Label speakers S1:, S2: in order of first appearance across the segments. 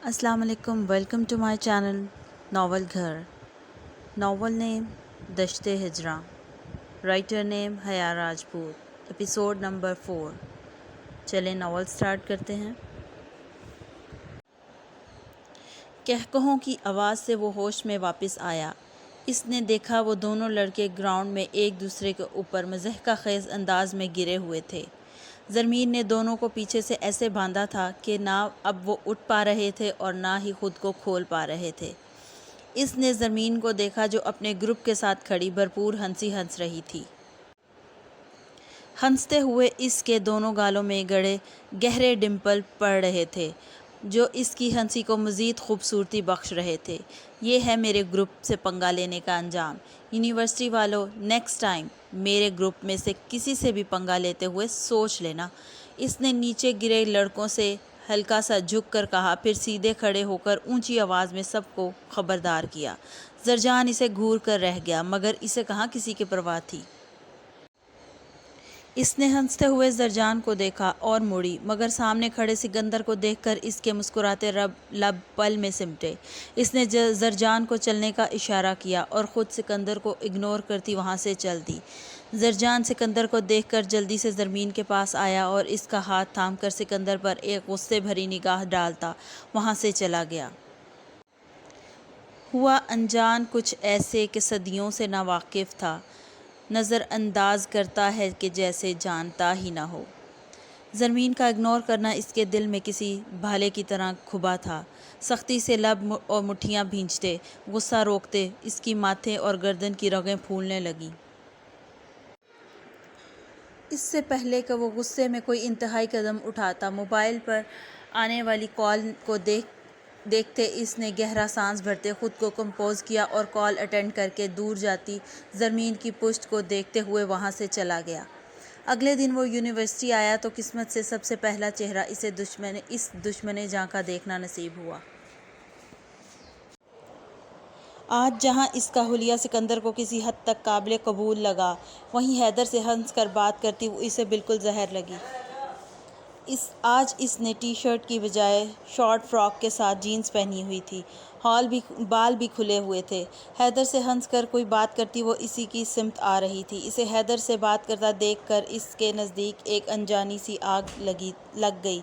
S1: السلام علیکم، welcome to my channel novel گھر۔ Novel name Dasht Hijran, writer نیم حیا راجپوت، ایپیسوڈ نمبر 4۔ چلیں ناول سٹارٹ کرتے ہیں۔ کہکہوں کی آواز سے وہ ہوش میں واپس آیا۔ اس نے دیکھا وہ دونوں لڑکے گراؤنڈ میں ایک دوسرے کے اوپر مضحکہ خیز انداز میں گرے ہوئے تھے۔ زرمین نے دونوں کو پیچھے سے ایسے باندھا تھا کہ نہ اب وہ اٹھ پا رہے تھے اور نہ ہی خود کو کھول پا رہے تھے۔ اس نے زرمین کو دیکھا جو اپنے گروپ کے ساتھ کھڑی بھرپور ہنسی ہنس رہی تھی۔ ہنستے ہوئے اس کے دونوں گالوں میں گڑے گہرے ڈمپل پڑ رہے تھے جو اس کی ہنسی کو مزید خوبصورتی بخش رہے تھے۔ یہ ہے میرے گروپ سے پنگا لینے کا انجام۔ یونیورسٹی والوں، نیکسٹ ٹائم میرے گروپ میں سے کسی سے بھی پنگا لیتے ہوئے سوچ لینا۔ اس نے نیچے گرے لڑکوں سے ہلکا سا جھک کر کہا، پھر سیدھے کھڑے ہو کر اونچی آواز میں سب کو خبردار کیا۔ زرجان اسے گھور کر رہ گیا، مگر اسے کہاں کسی کی پرواہ تھی۔ اس نے ہنستے ہوئے زرجان کو دیکھا اور مڑی، مگر سامنے کھڑے سکندر کو دیکھ کر اس کے مسکراتے لب پل میں سمٹے۔ اس نے زرجان کو چلنے کا اشارہ کیا اور خود سکندر کو اگنور کرتی وہاں سے چل دی۔ زرجان سکندر کو دیکھ کر جلدی سے زرمین کے پاس آیا اور اس کا ہاتھ تھام کر سکندر پر ایک غصے بھری نگاہ ڈالتا وہاں سے چلا گیا۔ ہوا انجان کچھ ایسے کہ صدیوں سے ناواقف تھا، نظر انداز کرتا ہے کہ جیسے جانتا ہی نہ ہو۔ زرمین کا اگنور کرنا اس کے دل میں کسی بھالے کی طرح کھبا تھا۔ سختی سے لب اور مٹھیاں بھینچتے، غصہ روکتے، اس کی ماتھے اور گردن کی رگیں پھولنے لگیں۔ اس سے پہلے کہ وہ غصے میں کوئی انتہائی قدم اٹھاتا، موبائل پر آنے والی کال کو دیکھتے اس نے گہرا سانس بھرتے خود کو کمپوز کیا اور کال اٹینڈ کر کے دور جاتی زرمین کی پشت کو دیکھتے ہوئے وہاں سے چلا گیا۔ اگلے دن وہ یونیورسٹی آیا تو قسمت سے سب سے پہلا چہرہ اس دشمن جاں کا دیکھنا نصیب ہوا۔ آج جہاں اس کا حلیہ سکندر کو کسی حد تک قابل قبول لگا، وہیں حیدر سے ہنس کر بات کرتی وہ اسے بالکل زہر لگی۔ آج اس نے ٹی شرٹ کی بجائے شارٹ فراک کے ساتھ جینز پہنی ہوئی تھی، بال بھی کھلے ہوئے تھے۔ حیدر سے ہنس کر کوئی بات کرتی وہ اسی کی سمت آ رہی تھی۔ اسے حیدر سے بات کرتا دیکھ کر اس کے نزدیک ایک انجانی سی آگ لگ گئی۔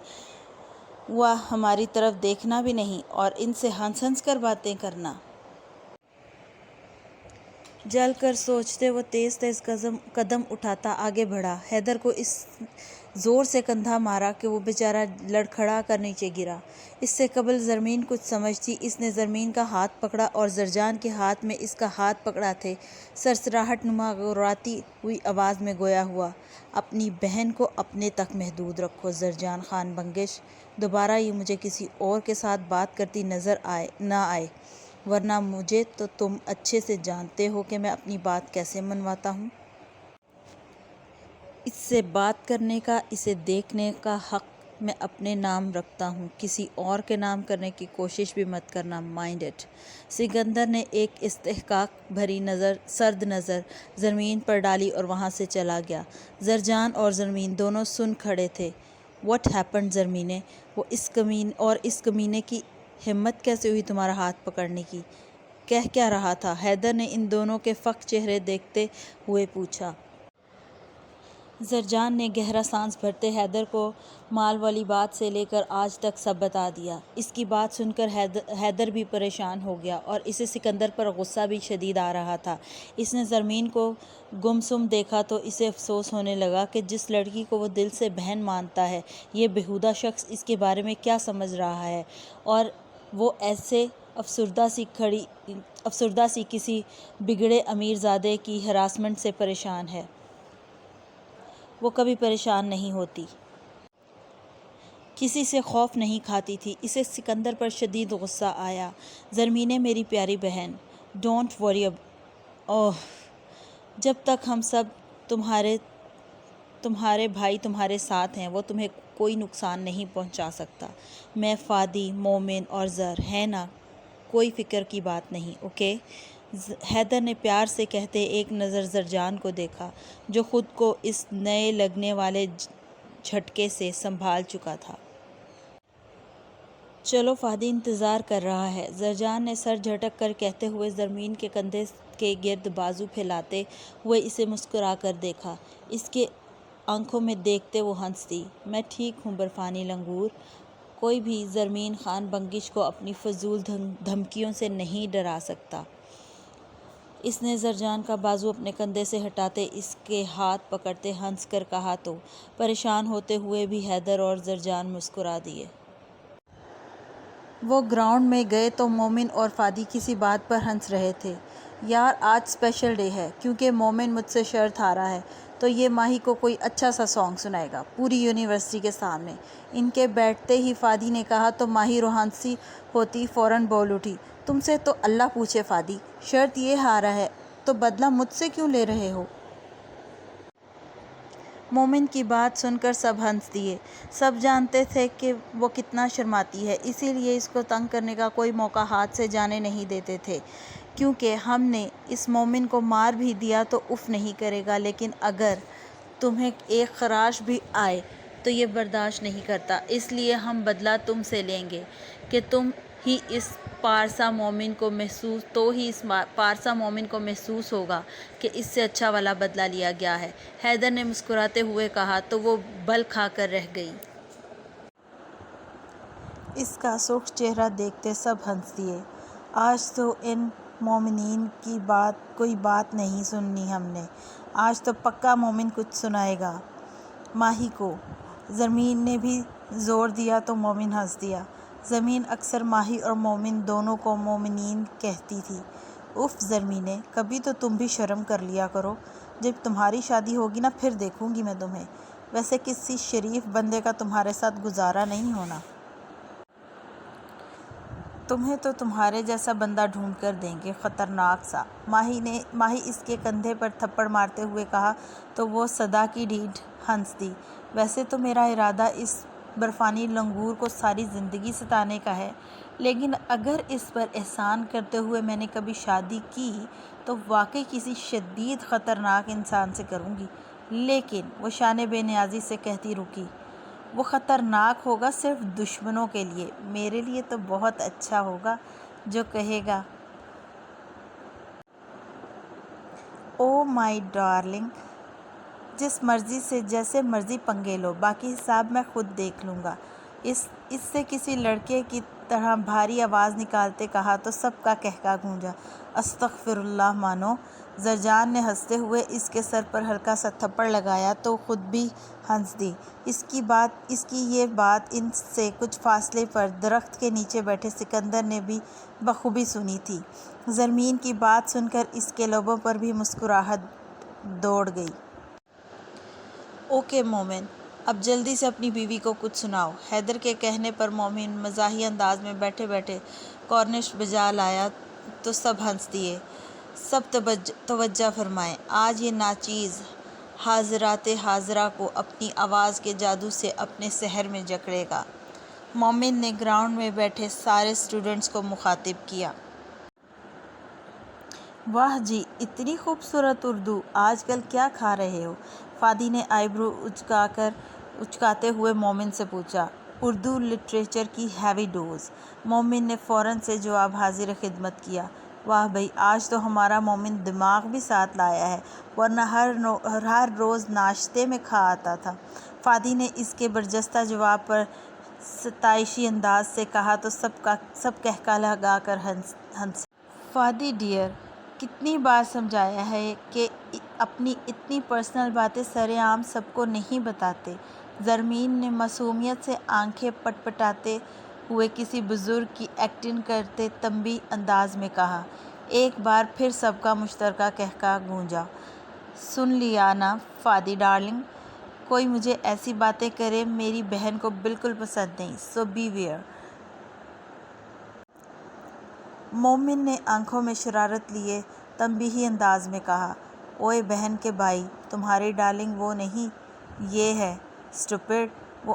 S1: واہ، ہماری طرف دیکھنا بھی نہیں اور ان سے ہنس کر باتیں کرنا۔ جل کر سوچتے وہ تیز قدم اٹھاتا آگے بڑھا۔ حیدر کو اس زور سے کندھا مارا کہ وہ بیچارہ لڑکھڑا کر نیچے گرا۔ اس سے قبل زرمین کچھ سمجھتی، اس نے زرمین کا ہاتھ پکڑا اور زرجان کے ہاتھ میں اس کا ہاتھ پکڑا تھے سرسراہٹ نما گراتی ہوئی آواز میں گویا ہوا، اپنی بہن کو اپنے تک محدود رکھو زرجان خان بنگش، دوبارہ یہ مجھے کسی اور کے ساتھ بات کرتی نظر نہ آئے، ورنہ مجھے تو تم اچھے سے جانتے ہو کہ میں اپنی بات کیسے منواتا ہوں۔ اس سے بات کرنے کا، اسے دیکھنے کا حق میں اپنے نام رکھتا ہوں، کسی اور کے نام کرنے کی کوشش بھی مت کرنا، مائنڈ اٹ۔ سکندر نے ایک استحقاق بھری سرد نظر زرمین پر ڈالی اور وہاں سے چلا گیا۔ زرجان اور زرمین دونوں سن کھڑے تھے۔ واٹ ہیپنڈ زرمینے، اس کمینے کی ہمت کیسے ہوئی تمہارا ہاتھ پکڑنے کی؟ کہہ کیا رہا تھا؟ حیدر نے ان دونوں کے فک چہرے دیکھتے ہوئے پوچھا۔ زرجان نے گہرا سانس بھرتے حیدر کو مال والی بات سے لے کر آج تک سب بتا دیا۔ اس کی بات سن کر حیدر بھی پریشان ہو گیا اور اسے سکندر پر غصہ بھی شدید آ رہا تھا۔ اس نے زرمین کو گمسم دیکھا تو اسے افسوس ہونے لگا کہ جس لڑکی کو وہ دل سے بہن مانتا ہے، یہ بیہودہ شخص اس کے بارے میں کیا سمجھ رہا ہے، اور وہ ایسے افسردہ سی کسی بگڑے امیر زادے کی ہراسمنٹ سے پریشان ہے۔ وہ کبھی پریشان نہیں ہوتی، کسی سے خوف نہیں کھاتی تھی۔ اسے سکندر پر شدید غصہ آیا۔ زرمینے میری پیاری بہن، ڈونٹ وری جب تک ہم سب تمہارے بھائی تمہارے ساتھ ہیں، وہ تمہیں کوئی نقصان نہیں پہنچا سکتا۔ میں فادی، مومن اور زر، ہے نا؟ کوئی فکر کی بات نہیں، اوکے؟ حیدر نے پیار سے کہتے ایک نظر زرجان کو دیکھا جو خود کو اس نئے لگنے والے جھٹکے سے سنبھال چکا تھا۔ چلو فادی انتظار کر رہا ہے، زرجان نے سر جھٹک کر کہتے ہوئے زرمین کے کندھے کے گرد بازو پھیلاتے ہوئے اسے مسکرا کر دیکھا۔ اس کے آنکھوں میں دیکھتے وہ ہنس دی۔ میں ٹھیک ہوں برفانی لنگور، کوئی بھی زرمین خان بنگش کو اپنی فضول دھمکیوں سے نہیں ڈرا سکتا۔ اس نے زرجان کا بازو اپنے کندھے سے ہٹاتے اس کے ہاتھ پکڑتے ہنس کر کہا تو پریشان ہوتے ہوئے بھی حیدر اور زرجان مسکرا دیے۔ وہ گراؤنڈ میں گئے تو مومن اور فادی کسی بات پر ہنس رہے تھے۔ یار آج اسپیشل ڈے ہے، کیونکہ مومن مجھ سے شرط ہارا ہے تو یہ ماہی کو کوئی اچھا سا سانگ سنائے گا پوری یونیورسٹی کے سامنے۔ ان کے بیٹھتے ہی فادی نے کہا تو ماہی روحانسی ہوتی فوراً بول اٹھی، تم سے تو اللہ پوچھے فادی، شرط یہ ہارا ہے تو بدلہ مجھ سے کیوں لے رہے ہو؟ مومن کی بات سن کر سب ہنس دیے۔ سب جانتے تھے کہ وہ کتنا شرماتی ہے، اسی لیے اس کو تنگ کرنے کا کوئی موقع ہاتھ سے جانے نہیں دیتے تھے، کیونکہ ہم نے اس مومن کو مار بھی دیا تو اف نہیں کرے گا، لیکن اگر تمہیں ایک خراش بھی آئے تو یہ برداشت نہیں کرتا۔ اس لیے ہم بدلہ تم سے لیں گے کہ تم ہی اس پارسا مومن کو محسوس ہوگا کہ اس سے اچھا والا بدلہ لیا گیا ہے۔ حیدر نے مسکراتے ہوئے کہا تو وہ بل کھا کر رہ گئی۔ اس کا سرخ چہرہ دیکھتے سب ہنس دیے۔ آج تو ان مومنین کی کوئی بات نہیں سننی ہم نے، آج تو پکا مومن کچھ سنائے گا ماہی کو۔ زرمین نے بھی زور دیا تو مومن ہنس دیا۔ زرمین اکثر ماہی اور مومن دونوں کو مومنین کہتی تھی۔ اف زرمینے، کبھی تو تم بھی شرم کر لیا کرو، جب تمہاری شادی ہوگی نا پھر دیکھوں گی میں تمہیں، ویسے کسی شریف بندے کا تمہارے ساتھ گزارا نہیں ہونا۔ تمہیں تو تمہارے جیسا بندہ ڈھونڈ کر دیں گے، خطرناک سا۔ ماہی اس کے کندھے پر تھپڑ مارتے ہوئے کہا تو وہ صدا کی ڈھیڈ ہنس دی۔ ویسے تو میرا ارادہ اس برفانی لنگور کو ساری زندگی ستانے کا ہے، لیکن اگر اس پر احسان کرتے ہوئے میں نے کبھی شادی کی تو واقعی کسی شدید خطرناک انسان سے کروں گی۔ لیکن وہ شان بے نیازی سے کہتی رکی، وہ خطرناک ہوگا صرف دشمنوں کے لیے، میرے لیے تو بہت اچھا ہوگا جو کہے گا او مائی ڈارلنگ، جس مرضی سے جیسے مرضی پنگے لو، باقی حساب میں خود دیکھ لوں گا۔ اس سے کسی لڑکے کی طرح بھاری آواز نکالتے کہا تو سب کا قہقہ گونجا۔ استغفر اللہ مانو۔ زرجان نے ہنستے ہوئے اس کے سر پر ہلکا سا تھپڑ لگایا تو خود بھی ہنس دی۔ اس کی یہ بات ان سے کچھ فاصلے پر درخت کے نیچے بیٹھے سکندر نے بھی بخوبی سنی تھی۔ زرمین کی بات سن کر اس کے لبوں پر بھی مسکراہٹ دوڑ گئی۔ اوکے مومن، اب جلدی سے اپنی بیوی کو کچھ سناؤ۔ حیدر کے کہنے پر مومن مزاحیہ انداز میں بیٹھے بیٹھے کارنش بجا لایا تو سب ہنس دیے۔ سب توجہ فرمائیں، آج یہ ناچیز حاضرات حاضرہ کو اپنی آواز کے جادو سے اپنے سحر میں جکڑے گا۔ مومن نے گراؤنڈ میں بیٹھے سارے اسٹوڈنٹس کو مخاطب کیا۔ واہ جی، اتنی خوبصورت اردو، آج کل کیا کھا رہے ہو؟ فادی نے آئی برو اچکاتے ہوئے مومن سے پوچھا۔ اردو لٹریچر کی ہیوی ڈوز، مومن نے فوراً سے جواب حاضر خدمت کیا۔ واہ بھئی، آج تو ہمارا مومن دماغ بھی ساتھ لایا ہے، ورنہ ہر روز ناشتے میں کھا آتا تھا۔ فادی نے اس کے برجستہ جواب پر ستائشی انداز سے کہا تو سب قہقہ لگا کر ہنسے۔ فادی ڈیئر، کتنی بار سمجھایا ہے کہ اپنی اتنی پرسنل باتیں سر عام سب کو نہیں بتاتے۔ زرمین نے معصومیت سے آنکھیں پٹپٹاتے ہوئے کسی بزرگ کی ایکٹنگ کرتے تنبیہ انداز میں کہا۔ ایک بار پھر سب کا مشترکہ قہقہ گونجا۔ سن لیا نا فادی ڈارلنگ، کوئی مجھے ایسی باتیں کرے میری بہن کو بالکل پسند نہیں، سو بی ویئر۔ مومن نے آنکھوں میں شرارت لیے تنبیہی انداز میں کہا، اوئے بہن کے بھائی، تمہاری ڈارلنگ وہ نہیں، یہ ہے اسٹوپڈ،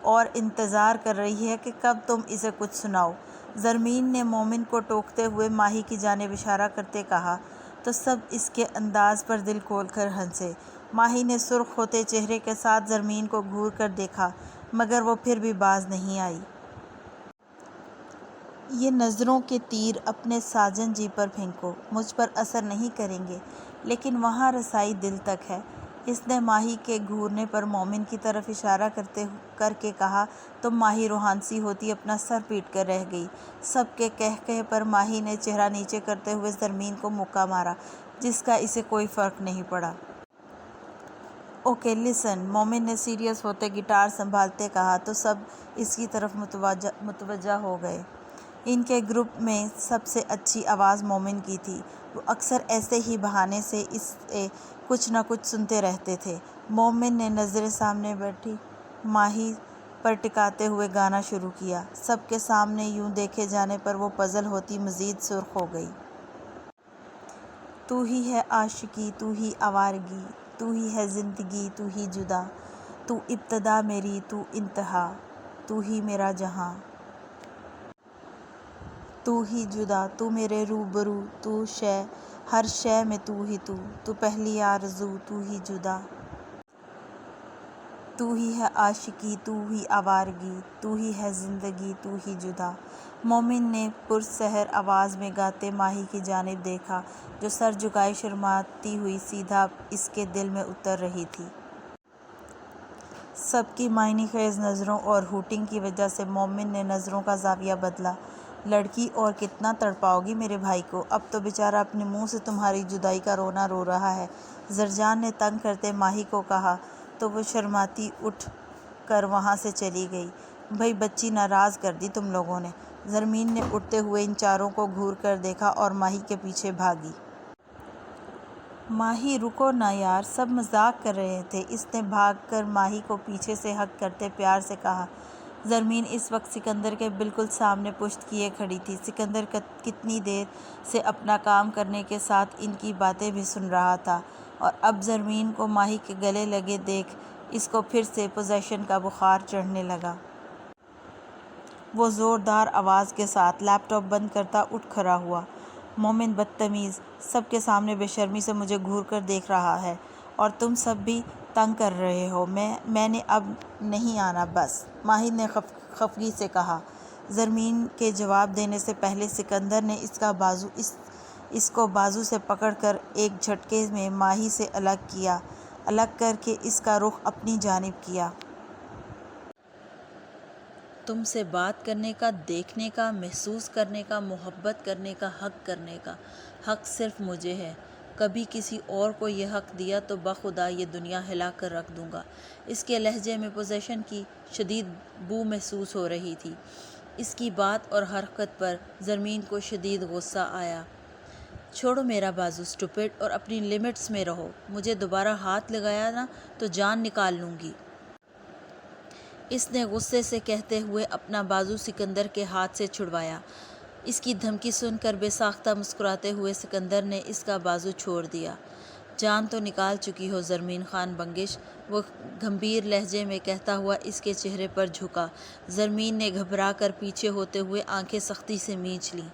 S1: اور انتظار کر رہی ہے کہ کب تم اسے کچھ سناؤ۔ زرمین نے مومن کو ٹوکتے ہوئے ماہی کی جانب اشارہ کرتے کہا تو سب اس کے انداز پر دل کھول کر ہنسے۔ ماہی نے سرخ ہوتے چہرے کے ساتھ زرمین کو گھور کر دیکھا، مگر وہ پھر بھی باز نہیں آئی۔ یہ نظروں کے تیر اپنے ساجن جی پر پھینکو، مجھ پر اثر نہیں کریں گے، لیکن وہاں رسائی دل تک ہے۔ اس نے ماہی کے گھورنے پر مومن کی طرف اشارہ کر کے کہا، تم ماہی روحان سی ہوتی اپنا سر پیٹ کر رہ گئی۔ سب کے کہے پر ماہی نے چہرہ نیچے کرتے ہوئے زرمین کو مکہ مارا، جس کا اسے کوئی فرق نہیں پڑا۔ اوکے لسن، مومن نے سیریس ہوتے گٹار سنبھالتے کہا تو سب اس کی طرف متوجہ ہو گئے۔ ان کے گروپ میں سب سے اچھی آواز مومن کی تھی۔ وہ اکثر ایسے ہی بہانے سے اس سے کچھ نہ کچھ سنتے رہتے تھے۔ مومن نے نظریں سامنے بیٹھی ماہی پر ٹکاتے ہوئے گانا شروع کیا۔ سب کے سامنے یوں دیکھے جانے پر وہ پزل ہوتی مزید سرخ ہو گئی۔ تو ہی ہے عاشقی، تو ہی آوارگی، تو ہی ہے زندگی، تو ہی جدا، تو ابتدا میری، تو انتہا، تو ہی میرا جہاں، تو ہی جدا، تو میرے روبرو، تو شے، ہر شے میں تو ہی تو پہلی آرزو، تو ہی جدا، تو ہی ہے عاشقی، تو ہی آوارگی، تو ہی ہے زندگی، تو ہی جدا۔ مومن نے پرسحر آواز میں گاتے ماہی کی جانب دیکھا، جو سر جھکائے شرماتی ہوئی سیدھا اس کے دل میں اتر رہی تھی۔ سب کی معنی خیز نظروں اور ہوٹنگ کی وجہ سے مومن نے نظروں کا زاویہ بدلا۔ لڑکی، اور کتنا تڑپاؤ گی میرے بھائی کو؟ اب تو بیچارہ اپنے منہ سے تمہاری جدائی کا رونا رو رہا ہے، زرجان نے تنگ کرتے ماہی کو کہا تو وہ شرماتی اٹھ کر وہاں سے چلی گئی۔ بھئی بچی ناراض کر دی تم لوگوں نے۔ زرمین نے اٹھتے ہوئے ان چاروں کو گھور کر دیکھا اور ماہی کے پیچھے بھاگی۔ ماہی رکو نا یار، سب مذاق کر رہے تھے، اس نے بھاگ کر ماہی کو پیچھے سے ہگ کرتے پیار سے کہا۔ زرمین اس وقت سکندر کے بالکل سامنے پشت کیے کھڑی تھی۔ سکندر کتنی دیر سے اپنا کام کرنے کے ساتھ ان کی باتیں بھی سن رہا تھا، اور اب زرمین کو ماہی کے گلے لگے دیکھ اس کو پھر سے پوزیشن کا بخار چڑھنے لگا۔ وہ زوردار آواز کے ساتھ لیپ ٹاپ بند کرتا اٹھ کھڑا ہوا۔ مومن بدتمیز، سب کے سامنے بے شرمی سے مجھے گھور کر دیکھ رہا ہے، اور تم سب بھی تنگ کر رہے ہو۔ میں نے اب نہیں آنا بس، ماہی نے خفگی سے کہا۔ زرمین کے جواب دینے سے پہلے سکندر نے اس کو بازو سے پکڑ کر ایک جھٹکے میں ماہی سے الگ کر کے اس کا رخ اپنی جانب کیا۔ تم سے بات کرنے کا، دیکھنے کا، محسوس کرنے کا، محبت کرنے کا، حق صرف مجھے ہے۔ کبھی کسی اور کو یہ حق دیا تو بخدا یہ دنیا ہلا کر رکھ دوں گا۔ اس کے لہجے میں پوزیشن کی شدید بو محسوس ہو رہی تھی۔ اس کی بات اور حرکت پر زرمین کو شدید غصہ آیا۔ چھوڑو میرا بازو اسٹوپڈ، اور اپنی لمٹس میں رہو۔ مجھے دوبارہ ہاتھ لگایا نا تو جان نکال لوں گی۔ اس نے غصے سے کہتے ہوئے اپنا بازو سکندر کے ہاتھ سے چھڑوایا۔ اس کی دھمکی سن کر بے ساختہ مسکراتے ہوئے سکندر نے اس کا بازو چھوڑ دیا۔ جان تو نکال چکی ہو زرمین خان بنگش، وہ گھمبیر لہجے میں کہتا ہوا اس کے چہرے پر جھکا۔ زرمین نے گھبرا کر پیچھے ہوتے ہوئے آنکھیں سختی سے مینچ لیں۔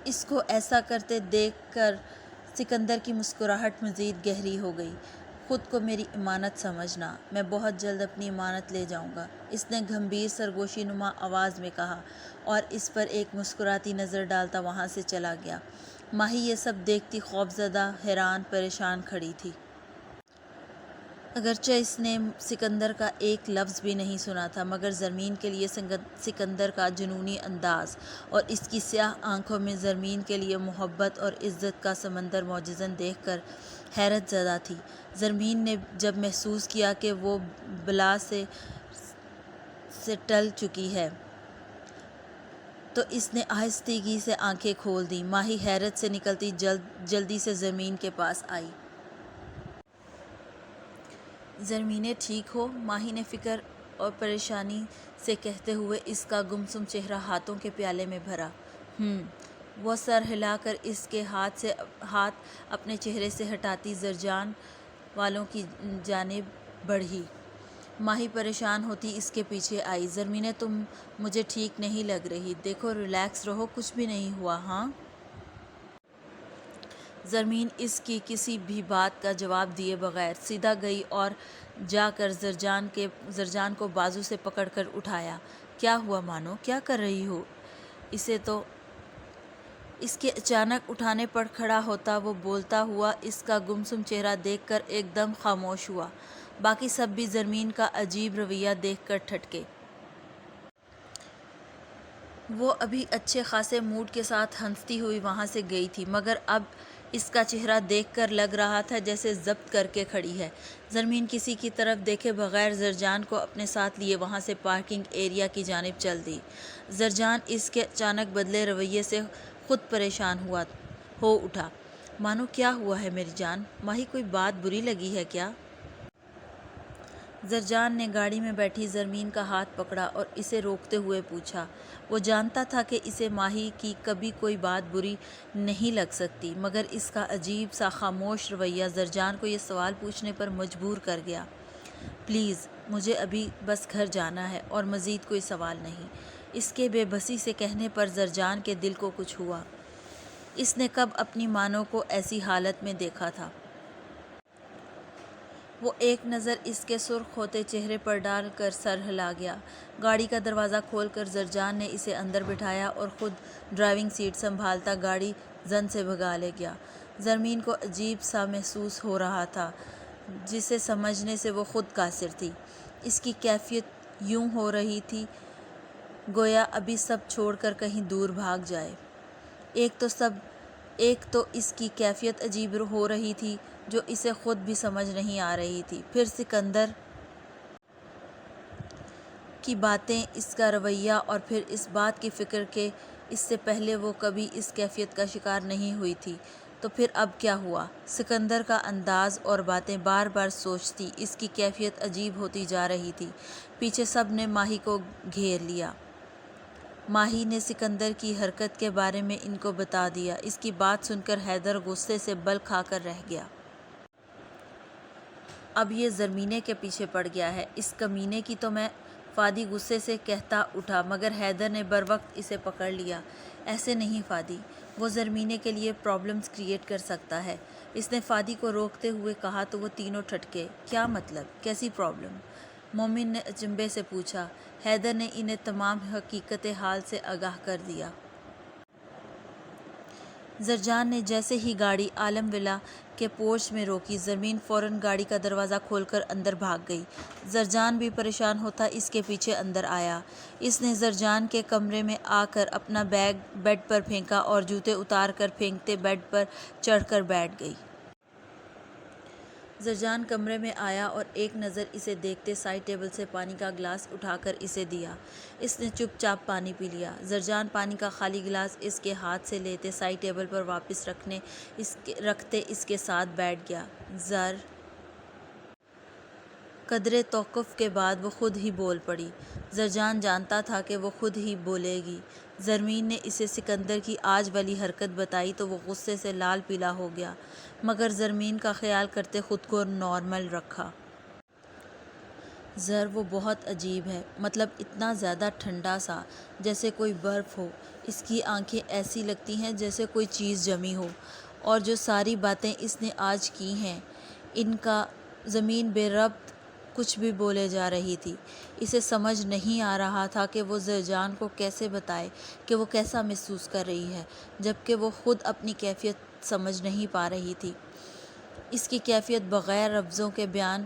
S1: اس کو ایسا کرتے دیکھ کر سکندر کی مسکراہٹ مزید گہری ہو گئی۔ خود کو میری امانت سمجھنا، میں بہت جلد اپنی امانت لے جاؤں گا، اس نے گھمبیر سرگوشی نما آواز میں کہا، اور اس پر ایک مسکراتی نظر ڈالتا وہاں سے چلا گیا۔ ماہی یہ سب دیکھتی خوفزدہ، حیران، پریشان کھڑی تھی۔ اگرچہ اس نے سکندر کا ایک لفظ بھی نہیں سنا تھا، مگر زرمین کے لیے سکندر کا جنونی انداز اور اس کی سیاہ آنکھوں میں زرمین کے لیے محبت اور عزت کا سمندر موجزن دیکھ کر حیرت زدہ تھی۔ زرمین نے جب محسوس کیا کہ وہ بلا سے ٹل چکی ہے تو اس نے آہستگی سے آنکھیں کھول دیں۔ ماہی حیرت سے نکلتی جلدی سے زرمین کے پاس آئی۔ زرمینے ٹھیک ہو؟ ماہی نے فکر اور پریشانی سے کہتے ہوئے اس کا گمسم چہرہ ہاتھوں کے پیالے میں بھرا۔ وہ سر ہلا کر اس کے ہاتھ اپنے چہرے سے ہٹاتی زرجان والوں کی جانب بڑھی۔ ماہی پریشان ہوتی اس کے پیچھے آئی۔ زرمینے تم مجھے ٹھیک نہیں لگ رہی، دیکھو ریلیکس رہو، کچھ بھی نہیں ہوا، ہاں؟ زرمین اس کی کسی بھی بات کا جواب دیے بغیر سیدھا گئی اور جا کر زرجان کو بازو سے پکڑ کر اٹھایا۔ کیا ہوا مانو، کیا کر رہی ہو؟ اس کے اچانک اٹھانے پر کھڑا ہوتا وہ بولتا ہوا اس کا گمسم چہرہ دیکھ کر ایک دم خاموش ہوا۔ باقی سب بھی زرمین کا عجیب رویہ دیکھ کر ٹھٹکے۔ وہ ابھی اچھے خاصے موڈ کے ساتھ ہنستی ہوئی وہاں سے گئی تھی، مگر اب اس کا چہرہ دیکھ کر لگ رہا تھا جیسے ضبط کر کے کھڑی ہے۔ زرمین کسی کی طرف دیکھے بغیر زرجان کو اپنے ساتھ لیے وہاں سے پارکنگ ایریا کی جانب چل دی۔ زرجان اس کے اچانک بدلے رویے سے خود پریشان ہو اٹھا۔ مانو کیا ہوا ہے میری جان؟ ماہی کوئی بات بری لگی ہے کیا؟ زرجان نے گاڑی میں بیٹھی زرمین کا ہاتھ پکڑا اور اسے روکتے ہوئے پوچھا۔ وہ جانتا تھا کہ اسے ماہی کی کبھی کوئی بات بری نہیں لگ سکتی، مگر اس کا عجیب سا خاموش رویہ زرجان کو یہ سوال پوچھنے پر مجبور کر گیا۔ پلیز، مجھے ابھی بس گھر جانا ہے اور مزید کوئی سوال نہیں۔ اس کے بے بسی سے کہنے پر زرجان کے دل کو کچھ ہوا۔ اس نے کب اپنی مانو کو ایسی حالت میں دیکھا تھا؟ وہ ایک نظر اس کے سرخ ہوتے چہرے پر ڈال کر سر ہلا گیا۔ گاڑی کا دروازہ کھول کر زرجان نے اسے اندر بٹھایا اور خود ڈرائیونگ سیٹ سنبھالتا گاڑی زن سے بھگا لے گیا۔ زرمین کو عجیب سا محسوس ہو رہا تھا جسے سمجھنے سے وہ خود قاصر تھی۔ اس کی کیفیت یوں ہو رہی تھی گویا ابھی سب چھوڑ کر کہیں دور بھاگ جائے۔ ایک تو اس کی کیفیت عجیب ہو رہی تھی جو اسے خود بھی سمجھ نہیں آ رہی تھی، پھر سکندر کی باتیں، اس کا رویہ اور پھر اس بات کی فکر کہ اس سے پہلے وہ کبھی اس کیفیت کا شکار نہیں ہوئی تھی۔ تو پھر اب کیا ہوا؟ سکندر کا انداز اور باتیں بار بار سوچتی اس کی کیفیت عجیب ہوتی جا رہی تھی۔ پیچھے سب نے ماہی کو گھیر لیا۔ ماہی نے سکندر کی حرکت کے بارے میں ان کو بتا دیا۔ اس کی بات سن کر حیدر غصے سے بل کھا کر رہ گیا۔ اب یہ زرمینے کے پیچھے پڑ گیا ہے، اس کمینے کی تو میں فادی غصے سے کہتا اٹھا، مگر حیدر نے بروقت اسے پکڑ لیا۔ ایسے نہیں فادی، وہ زرمینے کے لیے پرابلمز کریٹ کر سکتا ہے۔ اس نے فادی کو روکتے ہوئے کہا تو وہ تینوں ٹھٹکے۔ کیا مطلب؟ کیسی پرابلم؟ مومن نے اچنبھے سے پوچھا۔ حیدر نے انہیں تمام حقیقت حال سے آگاہ کر دیا۔ زرجان نے جیسے ہی گاڑی عالم ولا کے پورچ میں روکی، زرمین فوراً گاڑی کا دروازہ کھول کر اندر بھاگ گئی۔ زرجان بھی پریشان ہوتا اس کے پیچھے اندر آیا۔ اس نے زرجان کے کمرے میں آ کر اپنا بیگ بیڈ پر پھینکا اور جوتے اتار کر پھینکتے بیڈ پر چڑھ کر بیٹھ گئی۔ زرجان کمرے میں آیا اور ایک نظر اسے دیکھتے سائڈ ٹیبل سے پانی کا گلاس اٹھا کر اسے دیا۔ اس نے چپ چاپ پانی پی لیا۔ زرجان پانی کا خالی گلاس اس کے ہاتھ سے لیتے سائڈ ٹیبل پر واپس رکھتے اس کے ساتھ بیٹھ گیا۔ قدرے توقف کے بعد وہ خود ہی بول پڑی۔ زرجان جانتا تھا کہ وہ خود ہی بولے گی۔ زرمین نے اسے سکندر کی آج والی حرکت بتائی تو وہ غصے سے لال پیلا ہو گیا، مگر زرمین کا خیال کرتے خود کو نارمل رکھا۔ وہ بہت عجیب ہے، مطلب اتنا زیادہ ٹھنڈا سا جیسے کوئی برف ہو۔ اس کی آنکھیں ایسی لگتی ہیں جیسے کوئی چیز جمی ہو، اور جو ساری باتیں اس نے آج کی ہیں ان کا زمین بے ربط کچھ بھی بولے جا رہی تھی۔ اسے سمجھ نہیں آ رہا تھا کہ وہ زرجان کو کیسے بتائے کہ وہ کیسا محسوس کر رہی ہے، جبکہ وہ خود اپنی کیفیت سمجھ نہیں پا رہی تھی۔ اس کی کیفیت بغیر لفظوں کے بیان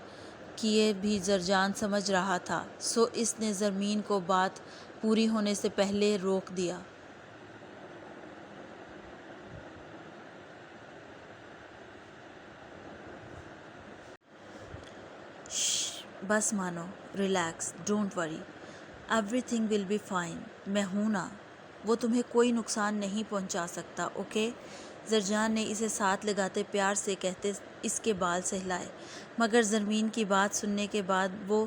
S1: کیے بھی زرجان سمجھ رہا تھا، سو اس نے زرمین کو بات پوری ہونے سے پہلے روک دیا۔ بس مانو، relax, don't worry, everything will be fine. میں ہوں نا، وہ تمہیں کوئی نقصان نہیں پہنچا سکتا، اوکے؟ زرجان نے اسے ساتھ لگاتے پیار سے کہتے اس کے بال سہلائے، مگر زرمین کی بات سننے کے بعد وہ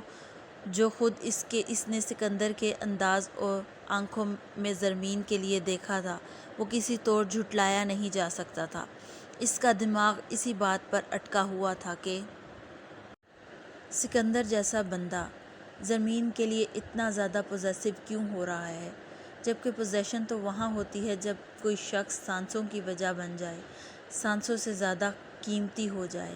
S1: جو خود اس نے سکندر کے انداز اور آنکھوں میں زرمین کے لیے دیکھا تھا وہ کسی طور جھٹلایا نہیں جا سکتا تھا۔ اس کا دماغ اسی بات پر اٹکا ہوا تھا کہ سکندر جیسا بندہ زرمین کے لیے اتنا زیادہ پوزیسو کیوں ہو رہا ہے، جبکہ پوزیشن تو وہاں ہوتی ہے جب کوئی شخص سانسوں کی وجہ بن جائے، سانسوں سے زیادہ قیمتی ہو جائے۔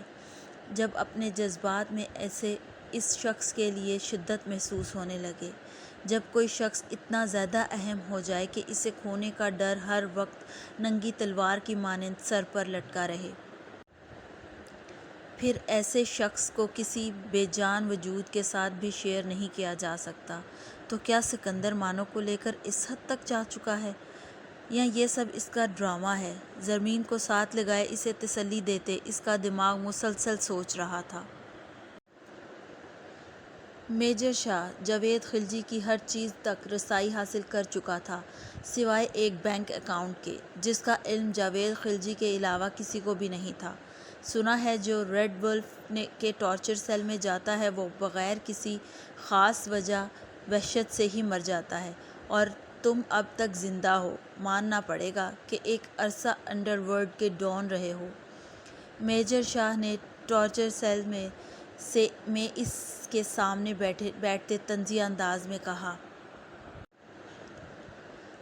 S1: جب اپنے جذبات میں ایسے اس شخص کے لیے شدت محسوس ہونے لگے۔ جب کوئی شخص اتنا زیادہ اہم ہو جائے کہ اسے کھونے کا ڈر ہر وقت ننگی تلوار کی مانند سر پر لٹکا رہے، پھر ایسے شخص کو کسی بے جان وجود کے ساتھ بھی شیئر نہیں کیا جا سکتا، تو کیا سکندر مانو کو لے کر اس حد تک جا چکا ہے، یا یہ سب اس کا ڈرامہ ہے؟ زرمین کو ساتھ لگائے اسے تسلی دیتے اس کا دماغ مسلسل سوچ رہا تھا۔ میجر شاہ جاوید خلجی کی ہر چیز تک رسائی حاصل کر چکا تھا، سوائے ایک بینک اکاؤنٹ کے، جس کا علم جاوید خلجی کے علاوہ کسی کو بھی نہیں تھا۔ سنا ہے جو ریڈ ولف کے ٹارچر سیل میں جاتا ہے وہ بغیر کسی خاص وجہ وحشت سے ہی مر جاتا ہے، اور تم اب تک زندہ ہو۔ ماننا پڑے گا کہ ایک عرصہ انڈر ورلڈ کے ڈان رہے ہو۔ میجر شاہ نے ٹارچر سیل میں اس کے سامنے بیٹھتے طنزیہ انداز میں کہا۔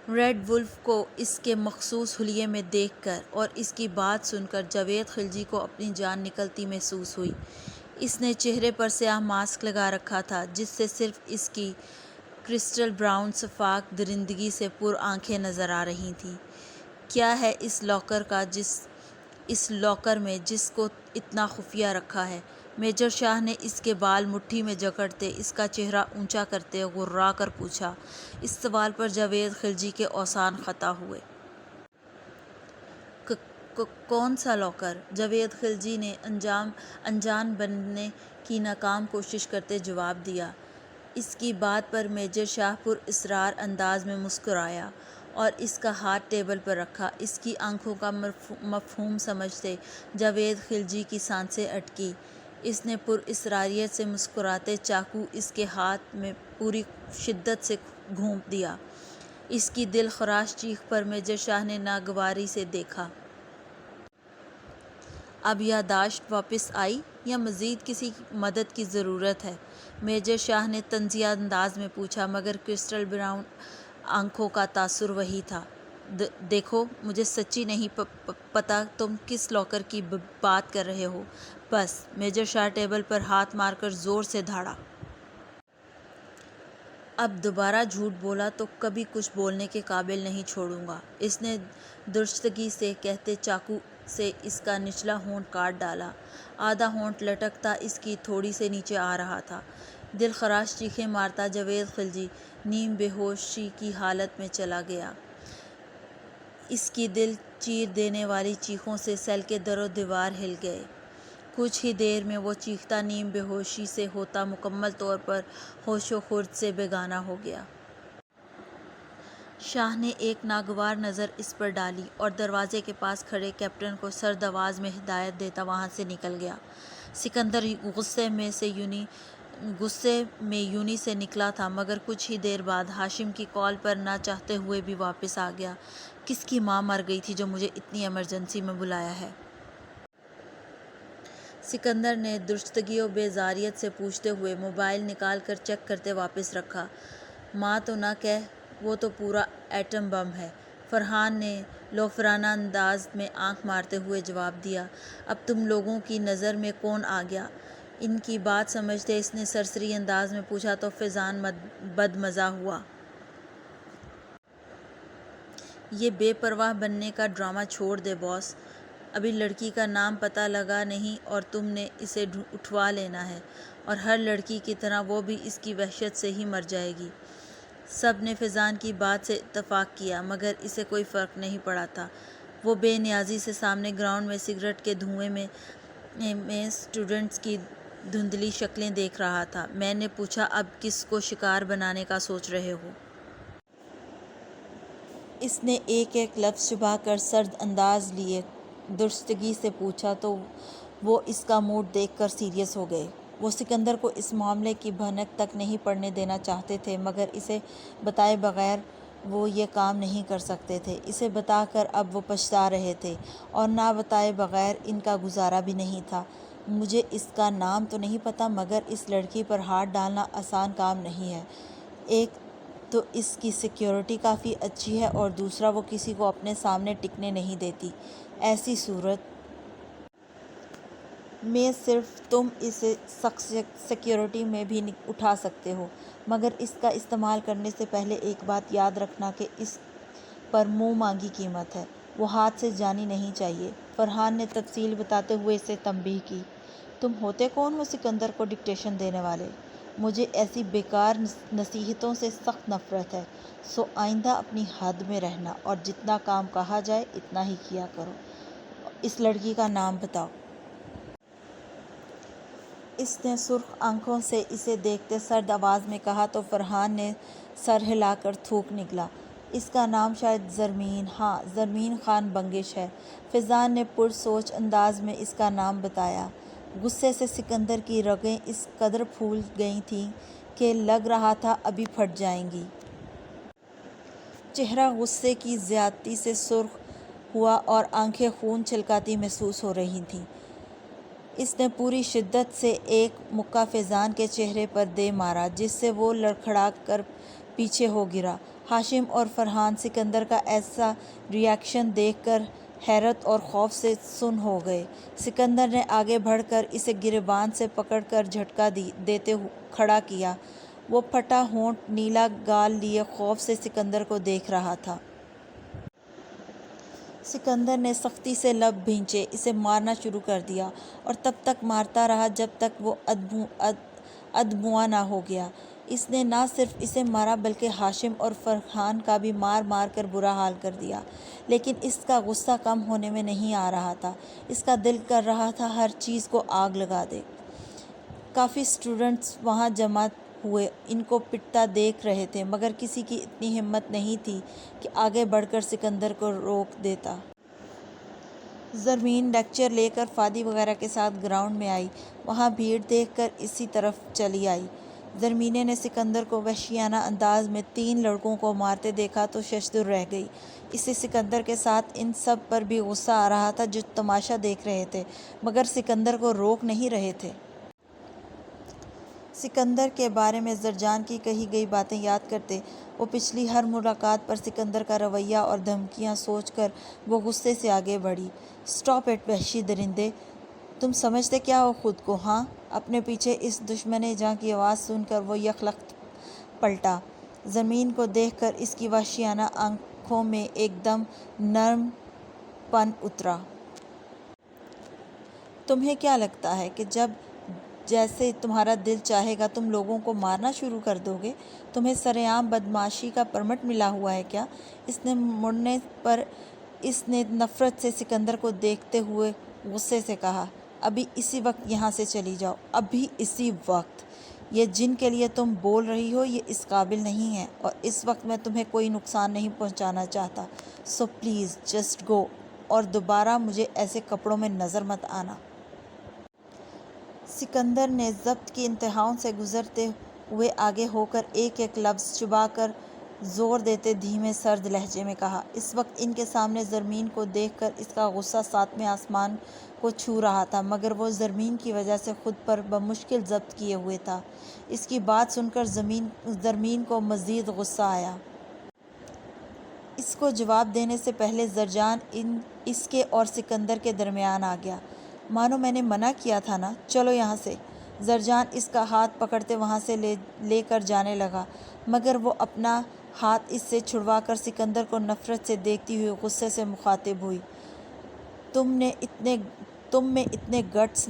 S1: ریڈ ولف کو اس کے مخصوص حلیے میں دیکھ کر اور اس کی بات سن کر جاوید خلجی کو اپنی جان نکلتی محسوس ہوئی۔ اس نے چہرے پر سیاہ ماسک لگا رکھا تھا جس سے صرف اس کی کرسٹل براؤن شفاف درندگی سے پر آنکھیں نظر آ رہی تھیں۔ کیا ہے اس لاکر میں جس کو اتنا خفیہ رکھا ہے؟ میجر شاہ نے اس کے بال مٹھی میں جکڑتے اس کا چہرہ اونچا کرتے غرا کر پوچھا۔ اس سوال پر جاوید خلجی کے اوسان خطا ہوئے۔ کون سا لاکر؟ جاوید خلجی نے انجان بننے کی ناکام کوشش کرتے جواب دیا۔ اس کی بات پر میجر شاہ پر اصرار انداز میں مسکرایا اور اس کا ہاتھ ٹیبل پر رکھا۔ اس کی آنکھوں کا مفہوم سمجھتے جاوید خلجی کی سانسیں اٹکی۔ اس نے پر اصراریت سے مسکراتے چاقو اس کے ہاتھ میں پوری شدت سے گھونپ دیا۔ اس کی دل خراش چیخ پر میجر شاہ نے ناگواری سے دیکھا۔ اب یادداشت واپس آئی یا مزید کسی مدد کی ضرورت ہے؟ میجر شاہ نے طنزیہ انداز میں پوچھا، مگر کرسٹل براؤن آنکھوں کا تاثر وہی تھا۔ دیکھو، مجھے سچی نہیں پتہ تم کس لاکر کی بات کر رہے ہو۔ بس۔ میجر شاہ ٹیبل پر ہاتھ مار کر زور سے دھاڑا۔ اب دوبارہ جھوٹ بولا تو کبھی کچھ بولنے کے قابل نہیں چھوڑوں گا۔ اس نے درستگی سے کہتے چاقو سے اس کا نچلا ہونٹ کاٹ ڈالا۔ آدھا ہونٹ لٹکتا اس کی تھوڑی سے نیچے آ رہا تھا۔ دل خراش چیخیں مارتا جاوید خلجی نیم بے ہوشی کی حالت میں چلا گیا۔ اس کی دل چیر دینے والی چیخوں سے سیل کے در و دیوار ہل گئے۔ کچھ ہی دیر میں وہ چیختا نیم بے ہوشی سے ہوتا مکمل طور پر ہوش و خرد سے بیگانہ ہو گیا۔ شاہ نے ایک ناگوار نظر اس پر ڈالی اور دروازے کے پاس کھڑے کیپٹن کو سرد آواز میں ہدایت دیتا وہاں سے نکل گیا۔ سکندر غصے میں یونی سے نکلا تھا، مگر کچھ ہی دیر بعد ہاشم کی کال پر نہ چاہتے ہوئے بھی واپس آ گیا۔ کس کی ماں مر گئی تھی جو مجھے اتنی ایمرجنسی میں بلایا ہے؟ سکندر نے درستگی و بیزاریت سے پوچھتے ہوئے موبائل نکال کر چیک کرتے واپس رکھا۔ ماں تو نہ کہہ، وہ تو پورا ایٹم بم ہے، فرحان نے لوفرانہ انداز میں آنکھ مارتے ہوئے جواب دیا۔ اب تم لوگوں کی نظر میں کون آ گیا؟ ان کی بات سمجھتے اس نے سرسری انداز میں پوچھا تو فیضان بد مزہ ہوا۔ یہ بے پرواہ بننے کا ڈرامہ چھوڑ دے باس۔ ابھی لڑکی کا نام پتہ لگا نہیں اور تم نے اسے اٹھوا لینا ہے، اور ہر لڑکی کی طرح وہ بھی اس کی وحشت سے ہی مر جائے گی۔ سب نے فیضان کی بات سے اتفاق کیا، مگر اسے کوئی فرق نہیں پڑا تھا۔ وہ بے نیازی سے سامنے گراؤنڈ میں سگریٹ کے دھوئیں میں اسٹوڈنٹس کی دھندلی شکلیں دیکھ رہا تھا۔ میں نے پوچھا، اب کس کو شکار بنانے کا سوچ رہے ہو؟ اس نے ایک ایک لفظ چبا کر سرد انداز لیے درستگی سے پوچھا تو وہ اس کا موڈ دیکھ کر سیریس ہو گئے۔ وہ سکندر کو اس معاملے کی بھنک تک نہیں پڑنے دینا چاہتے تھے، مگر اسے بتائے بغیر وہ یہ کام نہیں کر سکتے تھے۔ اسے بتا کر اب وہ پچھتا رہے تھے، اور نہ بتائے بغیر ان کا گزارا بھی نہیں تھا۔ مجھے اس کا نام تو نہیں پتہ، مگر اس لڑکی پر ہاتھ ڈالنا آسان کام نہیں ہے۔ ایک تو اس کی سیکیورٹی کافی اچھی ہے، اور دوسرا وہ کسی کو اپنے سامنے ٹکنے نہیں دیتی۔ ایسی صورت میں صرف تم اسے سیکیورٹی میں بھی اٹھا سکتے ہو، مگر اس کا استعمال کرنے سے پہلے ایک بات یاد رکھنا کہ اس پر منہ مانگی قیمت ہے، وہ ہاتھ سے جانی نہیں چاہیے۔ فرحان نے تفصیل بتاتے ہوئے اسے تنبیہ کی۔ تم ہوتے کون ہو سکندر کو ڈکٹیشن دینے والے؟ مجھے ایسی بیکار نصیحتوں سے سخت نفرت ہے، سو آئندہ اپنی حد میں رہنا اور جتنا کام کہا جائے اتنا ہی کیا کرو۔ اس لڑکی کا نام بتاؤ۔ اس نے سرخ آنکھوں سے اسے دیکھتے سرد آواز میں کہا تو فرحان نے سر ہلا کر تھوک نکلا۔ اس کا نام شاید زرمین، ہاں زرمین خان بنگش ہے۔ فیضان نے پرسوچ انداز میں اس کا نام بتایا۔ غصے سے سکندر کی رگیں اس قدر پھول گئی تھیں کہ لگ رہا تھا ابھی پھٹ جائیں گی۔ چہرہ غصے کی زیادتی سے سرخ ہوا اور آنکھیں خون چھلکاتی محسوس ہو رہی تھیں۔ اس نے پوری شدت سے ایک مکہ فیضان کے چہرے پر دے مارا جس سے وہ لڑکھڑا کر پیچھے ہو گرا۔ ہاشم اور فرحان سکندر کا ایسا ری ایکشن دیکھ کر حیرت اور خوف سے سن ہو گئے۔ سکندر نے آگے بڑھ کر اسے گریبان سے پکڑ کر جھٹکا دیتے کھڑا کیا۔ وہ پھٹا ہونٹ نیلا گال لیے خوف سے سکندر کو دیکھ رہا تھا۔ سکندر نے سختی سے لب بھینچے اسے مارنا شروع کر دیا اور تب تک مارتا رہا جب تک وہ ادموا نہ ہو گیا۔ اس نے نہ صرف اسے مارا بلکہ ہاشم اور فرحان کا بھی مار مار کر برا حال کر دیا، لیکن اس کا غصہ کم ہونے میں نہیں آ رہا تھا۔ اس کا دل کر رہا تھا ہر چیز کو آگ لگا دے۔ کافی اسٹوڈنٹس وہاں جمع ہوئے ان کو پٹتا دیکھ رہے تھے، مگر کسی کی اتنی ہمت نہیں تھی کہ آگے بڑھ کر سکندر کو روک دیتا۔ زرمین لیکچر لے کر فادی وغیرہ کے ساتھ گراؤنڈ میں آئی، وہاں بھیڑ دیکھ کر اسی طرف چلی آئی۔ زرمینے نے سکندر کو وحشیانہ انداز میں 3 لڑکوں کو مارتے دیکھا تو ششدر رہ گئی۔ اسے سکندر کے ساتھ ان سب پر بھی غصہ آ رہا تھا جو تماشا دیکھ رہے تھے مگر سکندر کو روک نہیں رہے تھے۔ سکندر کے بارے میں زرجان کی کہی گئی باتیں یاد کرتے وہ پچھلی ہر ملاقات پر سکندر کا رویہ اور دھمکیاں سوچ کر وہ غصے سے آگے بڑھی۔ اسٹاپ اٹ وحشی درندے، تم سمجھتے کیا ہو خود کو، ہاں؟ اپنے پیچھے اس دشمن جاں کی آواز سن کر وہ یکلخت پلٹا۔ زمین کو دیکھ کر اس کی وحشیانہ آنکھوں میں ایک دم نرم پن اترا۔ تمہیں کیا لگتا ہے کہ جب جیسے تمہارا دل چاہے گا تم لوگوں کو مارنا شروع کر دو گے؟ تمہیں سرعام بدمعاشی کا پرمٹ ملا ہوا ہے کیا؟ اس نے مڑنے پر اس نے نفرت سے سکندر کو دیکھتے ہوئے غصے سے کہا، ابھی اسی وقت یہاں سے چلی جاؤ، ابھی اسی وقت۔ یہ جن کے لیے تم بول رہی ہو یہ اس قابل نہیں ہے اور اس وقت میں تمہیں کوئی نقصان نہیں پہنچانا چاہتا، سو پلیز جسٹ گو اور دوبارہ مجھے ایسے کپڑوں میں نظر مت آنا۔ سکندر نے ضبط کی انتہاؤں سے گزرتے ہوئے آگے ہو کر ایک ایک لفظ چبا کر زور دیتے دھیمے سرد لہجے میں کہا۔ اس وقت ان کے سامنے زرمین کو دیکھ کر اس کا غصہ 7ویں آسمان کو چھو رہا تھا مگر وہ زرمین کی وجہ سے خود پر بمشکل ضبط کیے ہوئے تھا۔ اس کی بات سن کر زرمین کو مزید غصہ آیا۔ اس کو جواب دینے سے پہلے زرجان اس کے اور سکندر کے درمیان آ گیا۔ مانو میں نے منع کیا تھا نا، چلو یہاں سے۔ زرجان اس کا ہاتھ پکڑتے وہاں سے لے کر جانے لگا مگر وہ اپنا ہاتھ اس سے چھڑوا کر سکندر کو نفرت سے دیکھتی ہوئی غصے سے مخاطب ہوئی، تم میں اتنے گٹس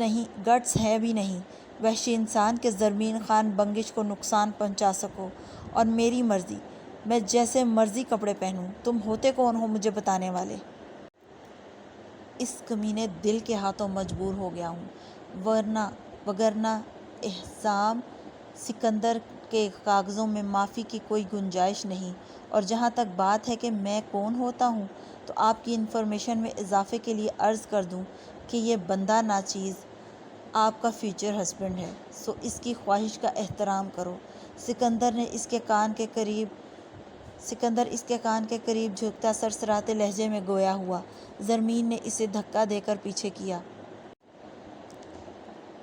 S1: ہیں بھی نہیں، وحشی انسان کہ زرمین خان بنگش کو نقصان پہنچا سکو، اور میری مرضی، میں جیسے مرضی کپڑے پہنوں۔ تم ہوتے کون ہو مجھے بتانے والے؟ اس کمینے دل کے ہاتھوں مجبور ہو گیا ہوں، وگرنہ احزام سکندر کے کاغذوں میں معافی کی کوئی گنجائش نہیں۔ اور جہاں تک بات ہے کہ میں کون ہوتا ہوں تو آپ کی انفارمیشن میں اضافے کے لیے عرض کر دوں کہ یہ بندہ ناچیز آپ کا فیوچر ہسبینڈ ہے، سو اس کی خواہش کا احترام کرو۔ سکندر اس کے کان کے قریب جھکتا سرسراتے لہجے میں گویا ہوا۔ زرمین نے اسے دھکا دے کر پیچھے کیا۔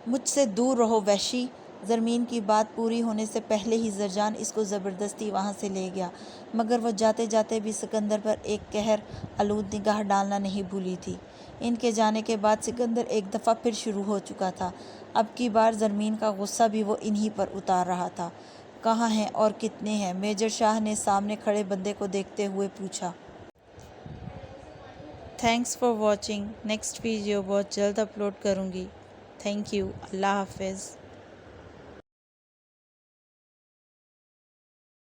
S1: مجھ سے دور رہو وحشی۔ زرمین کی بات پوری ہونے سے پہلے ہی زرجان اس کو زبردستی وہاں سے لے گیا مگر وہ جاتے جاتے بھی سکندر پر ایک قہر آلود نگاہ ڈالنا نہیں بھولی تھی۔ ان کے جانے کے بعد سکندر ایک دفعہ پھر شروع ہو چکا تھا۔ اب کی بار زرمین کا غصہ بھی وہ انہی پر اتار رہا تھا۔ کہاں ہیں اور کتنے ہیں؟ میجر شاہ نے سامنے کھڑے بندے کو دیکھتے ہوئے پوچھا۔ Thanks for watching. Next video بہت جلد اپلوڈ کروں گی۔ Thank you. اللہ حافظ۔